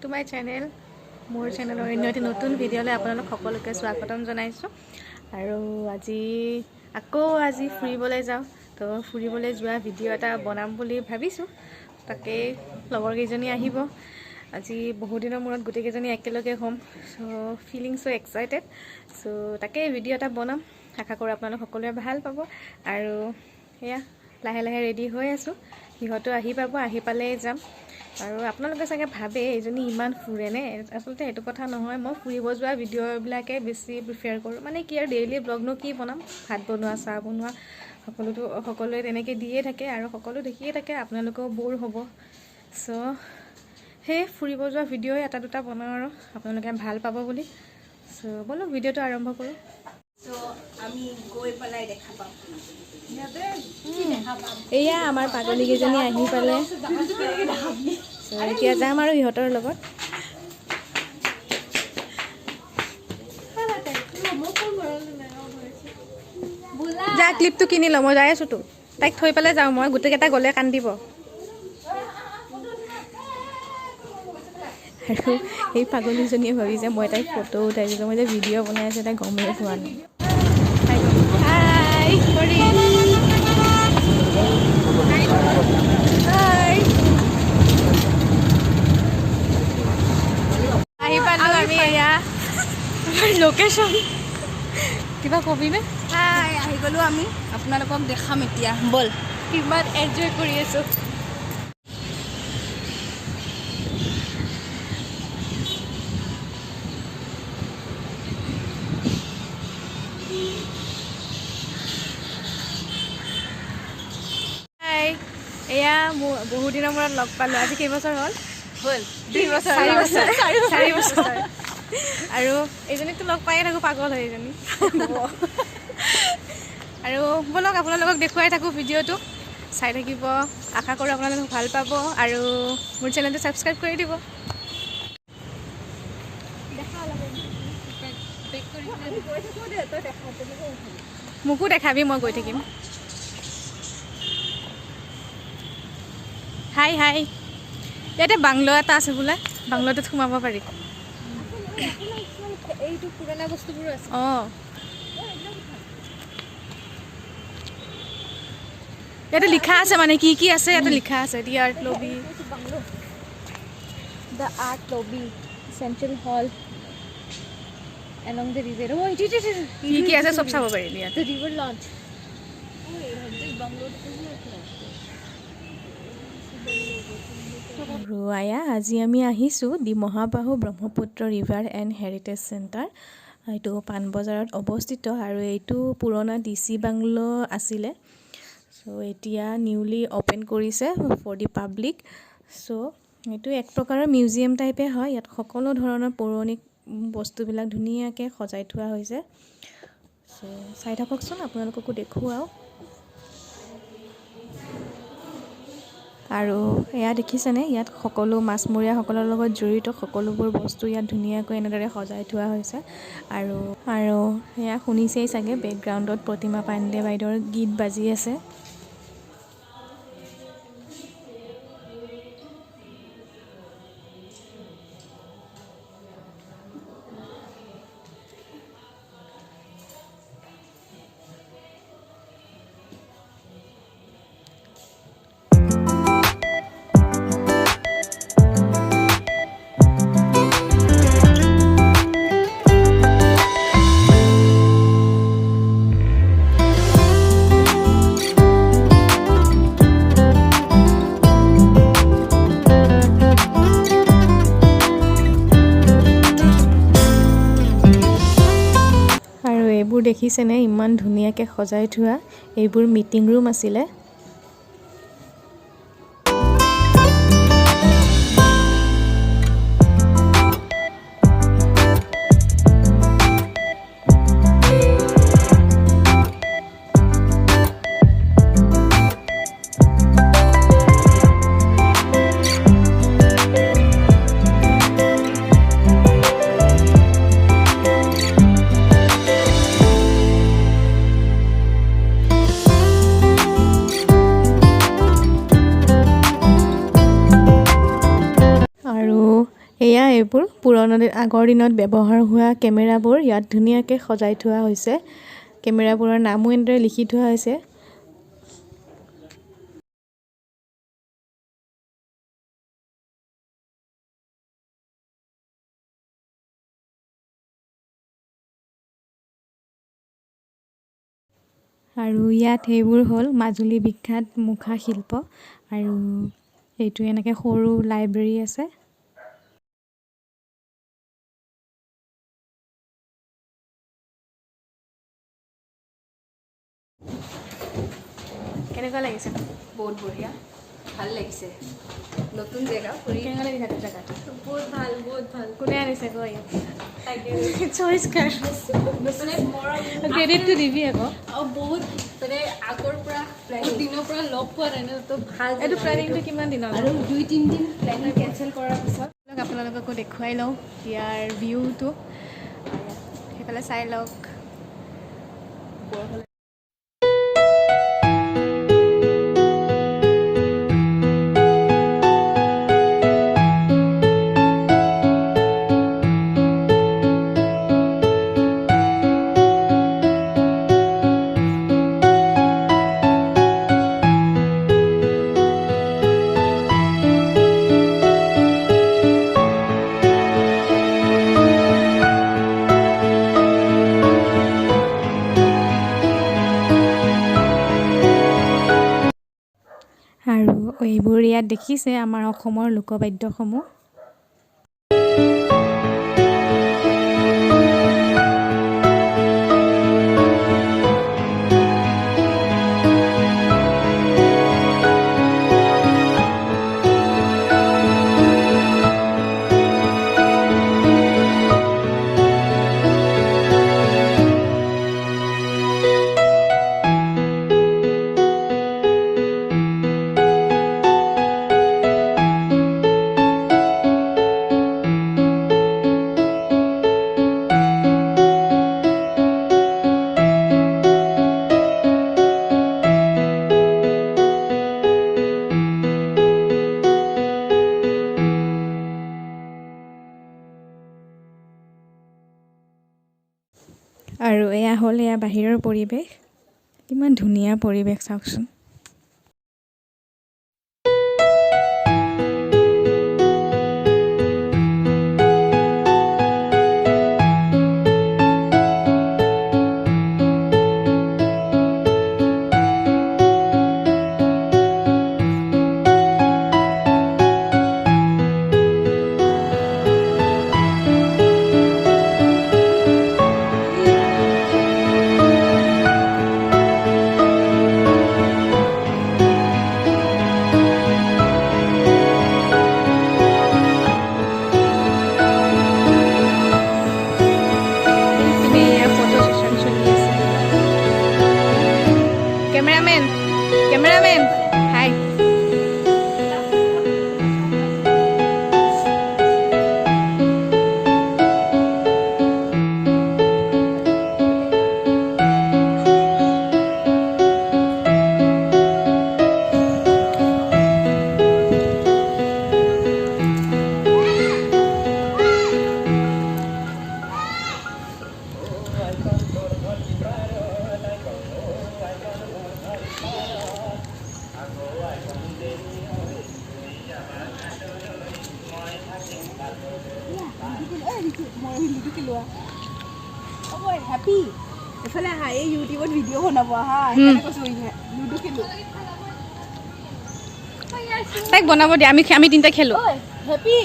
To my channel মোৰ চেনেলৰ অন্য এটি নতুন ভিডিঅ'লৈ আপোনালোক সকলোকে স্বাগতম জনাইছোঁ আৰু আজি ফুৰিবলৈ যাওঁ তো ফুৰিবলৈ যোৱা ভিডিঅ' এটা বনাম বুলি ভাবিছোঁ তাকে লগৰ কেইজনী আহিব আজি বহু দিনৰ মূৰত গোটেই কেইজনী একেলগে হ'ম so feeling so excited so তাকে ভিডিঅ' এটা বনাম আশা কৰোঁ আপোনালোক সকলোৱে ভাল পাব আৰু এয়া লাহে লাহে ৰেডি হৈ আছোঁ সিহঁতো আহি পাব আহি পালেই যাম আৰু আপোনালোকে চাগে ভাবে এইজনী ইমান ফুৰেনে আচলতে এইটো কথা নহয় মই ফুৰিব যোৱা ভিডিঅ'বিলাকে বেছি প্ৰিফাৰ কৰোঁ মানে কি আৰু ডেইলি ব্লগনো কি বনাম ভাত বনোৱা চাহ বনোৱা সকলোৱে তেনেকৈ দিয়ে থাকে আৰু সকলো দেখিয়ে থাকে আপোনালোকেও বৰ হ'ব সো সেই ফুৰিব যোৱা ভিডিঅ' এটা দুটা বনাওঁ আৰু আপোনালোকে ভাল পাব বুলি সো বলক ভিডিঅ'টো আৰম্ভ কৰোঁ So, আমি গৈ পেলাই দেখা পাম এয়া আমাৰ পাগলী কেইজনী আহি পালে এতিয়া যাম আৰু ইহঁতৰ লগত যা ক্লিপটো কিনি ল মই যাই আছোঁ তো তাইক থৈ পেলাই যাওঁ মই গোটেইকেইটা গ'লে কান্দিব আৰু এই পাগলীজনীয়ে ভাবিছে মই তাইক ফটো উঠাই দিলোঁ মই যে ভিডিঅ' বনাই আছোঁ তাই গমেই পোৱা নাই আহি পালোঁ আমি এয়া লোকেশ্যন কিবা কবিনে হাই আহি গ'লোঁ আমি আপোনালোকক দেখাম এতিয়া বল কিমান এনজয় কৰি আছোঁ এয়া মোৰ বহু দিনৰ মূৰত লগ পালোঁ আজি কেইবছৰ হ'ল 2 বছৰ 4 বছৰ আৰু এইজনীকতো লগ পায়ে থাকোঁ পাগল হয় এইজনী আৰু বলক আপোনালোকক দেখুৱাই থাকোঁ ভিডিঅ'টো চাই থাকিব আশা কৰোঁ আপোনালোকক ভাল পাব আৰু মোৰ চেনেলটো ছাবস্ক্ৰাইব কৰি দিব মোকো দেখাবি মই গৈ থাকিম হাই হাই ইয়াতে বাংলো এটা আছে বোলে বাংলোটোত সোমাব পাৰি এইটো পুৰণা বস্তুবোৰ আছে অঁ ইয়াতে লিখা আছে মানে কি কি আছে ইয়াতে লিখা আছে দি আৰ্ট লবি দ্য আৰ্ট লবি central hall along the river oh it কি কি আছে সব চাব পাৰি ইয়াত the river launch ৰুৱায়া আজি আমি আহিছোঁ the Mahabahu Brahmaputra river and heritage centre এইটো পাণবজাৰত অৱস্থিত আৰু এইটো পুৰণা DC বাংলো আছিলে চ' এতিয়া নিউলি অ'পেন কৰিছে ফৰ দি পাব্লিক চ' এইটো এক প্ৰকাৰৰ মিউজিয়াম টাইপে হয় ইয়াত সকলো ধৰণৰ পৌৰাণিক বস্তুবিলাক ধুনীয়াকৈ সজাই থোৱা হৈছে চ' চাই থাককচোন আপোনালোককো দেখুৱাওঁ আৰু এয়া দেখিছেনে ইয়াত সকলো মাছমৰীয়াসকলৰ লগত জড়িত সকলোবোৰ বস্তু ইয়াত ধুনীয়াকৈ এনেদৰে সজাই থোৱা হৈছে আৰু এয়া শুনিছেই চাগে বেকগ্ৰাউণ্ডত প্ৰতিমা পাণ্ডে বাইদেউৰ গীত বাজি আছে এইবোৰ দেখিছেনে ইমান ধুনীয়াকৈ সজাই থোৱা এইবোৰ মিটিং ৰুম আছিলে এইবোৰ আগৰ দিনত ব্যৱহাৰ হোৱা কেমেৰাবোৰ ইয়াত ধুনীয়াকৈ সজাই থোৱা হৈছে। কেমেৰাবোৰৰ নামো এনেদৰে লিখি থোৱা হৈছে। আৰু ইয়াত সেইবোৰ হ'ল মাজুলী বিখ্যাত মুখা শিল্প। আৰু এইটো এনেকৈ সৰু লাইব্ৰেৰী আছে। কেনেকুৱা লাগিছে? বহুত বঢ়িয়া, ভাল লাগিছে। নতুন জেগা ফুৰি কেনেকুৱা লাগিছে তোৰ জেগাটো? বহুত ভাল, বহুত ভাল। কোনে আনিছে গৈ ইয়াত? তাকে চইচ কাৰ মানে ক্ৰেডিটটো দিবি আকৌ। বহুত মানে আগৰ পৰা বহুত দিনৰ পৰা লগ পোৱা নাই ন, তো ভাল। এইটো প্লেনিংটো কিমান দিনৰ? আৰু 2-3 দিন প্লেনিং কেঞ্চেল কৰাৰ পিছত আপোনালোককো দেখুৱাই লওঁ ইয়াৰ ভিউটো। সেইফালে চাই লওক। আৰু এইবোৰ ইয়াত দেখিছে আমাৰ অসমৰ লোকবাদ্যসমূহ। আৰু এয়া হ'ল বাহিৰৰ পৰিৱেশ। কিমান ধুনীয়া পৰিৱেশ চাওকচোন। Cameraman, hi. Happy. Ifale ha ei YouTube video banabo ha. Ekane koso ihe. Ludo khelu. তাইক বনাব দিয়া, আমি তিনটা খেলো। Oi, Happy.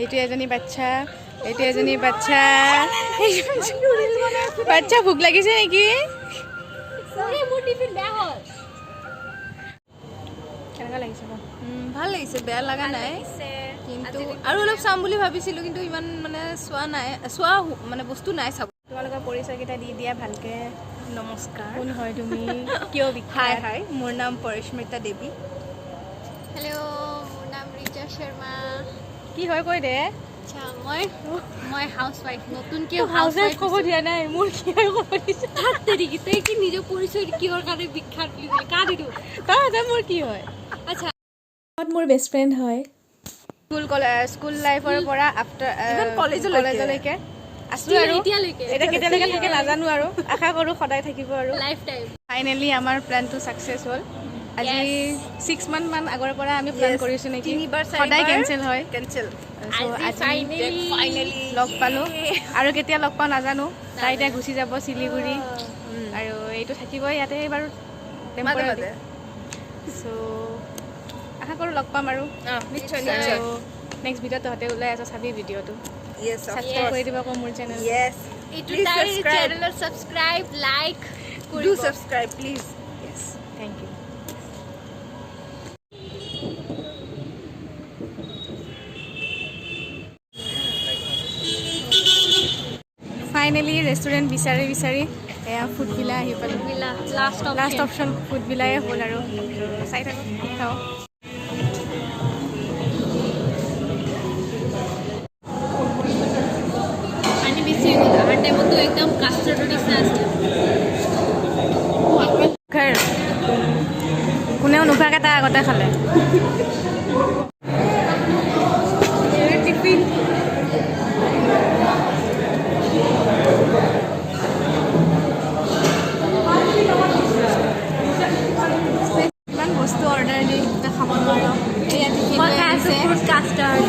এইটো এজনী বাচ্চা, এইটো এজনী বাচ্চা। বাচ্চা ভোক লাগিছে নেকি? কেনেকুৱা লাগিছে? ভাল লাগিছে, বেয়া লগা নাই, কিন্তু আৰু অলপ চাম বুলি ভাবিছিলোঁ, কিন্তু ইমান মানে চোৱা মানে বস্তু নাই চাব। তোমালোকৰ পৰিচয়কেইটা দি দিয়া ভালকৈ। নমস্কাৰ, কোন হয় তুমি, কিয় বিখ্যাত? হাই, মোৰ নাম পৰিস্মিতা দেৱী। হেল্ল', মোৰ নাম ৰিজা শৰ্মা। কি হয় কৈ দে। আচ্ছা, মই হাউচৱাইফ, নতুনকৈ হাউচৱাইফ ক'ব দিয়া নাই, মোৰ কি হয় ক'ব দিছে। তই কি নিজৰ পৰিচয় কিহৰ কাৰণে বিখ্যাত বুলি কয়, কা দিলোঁ তই মোৰ কি হয়? আচ্ছা, মোৰ বেষ্ট ফ্ৰেণ্ড হয়। স্কুল লাইফৰ পৰা ইভেন কলেজলৈকে আছোঁ আৰু এতিয়ালৈকে এতিয়া কেতিয়ালৈকে থাকে নাজানো আৰু আশা কৰোঁ সদায় থাকিব আৰু। Life time. ফাইনেলি আমাৰ প্লেনটো ছাকচেছ হ'ল। আজি 6 মান্থ আগৰ পৰা আমি প্লেন কৰিছোঁ নেকি, সদায় কেঞ্চেল হয়। ফাইনেলি লগ পালোঁ আৰু কেতিয়া লগ পাওঁ নাজানো। তাই এতিয়া গুচি যাব শিলিগুৰি আৰু এইটো থাকিবই ইয়াতে বাৰু টেম্পৰাৰী। চ' আশা কৰোঁ লগ পাম আৰু নিশ্চয় নেক্সট ভিডিঅ'ত তহঁতে ওলাই আছ, চাবি ভিডিঅ'টো। Yes, of subscribe course. কৰি দিব আকৌ মোৰ চেনেল। Yes. এইটো Please তাইৰ subscribe. চেনেলত ছাবস্ক্ৰাইব, লাইক Do কৰিব। subscribe, please. Yes, thank you. Finally restaurant বিচাৰি এয়া ফুডভিলা আহি পালোঁ। লাষ্ট অপশ্যন ফুডভিলাই হ'ল আৰু চাই থাকোঁ খাওঁ। পানী বেছি হৈ গ'ল, আমাৰ টাইমতো একদম কাষ্টাৰ্ডৰ নিচিনা আছিলে। কোনেও নোখোৱাকৈ তাৰ আগতে খালে। টিফিন ইমান বস্তু অৰ্ডাৰ দি খাব নোৱাৰোঁ। এয়া টিফিন মই খাই আছোঁ ফ্ৰুট কাষ্টাৰ্ড।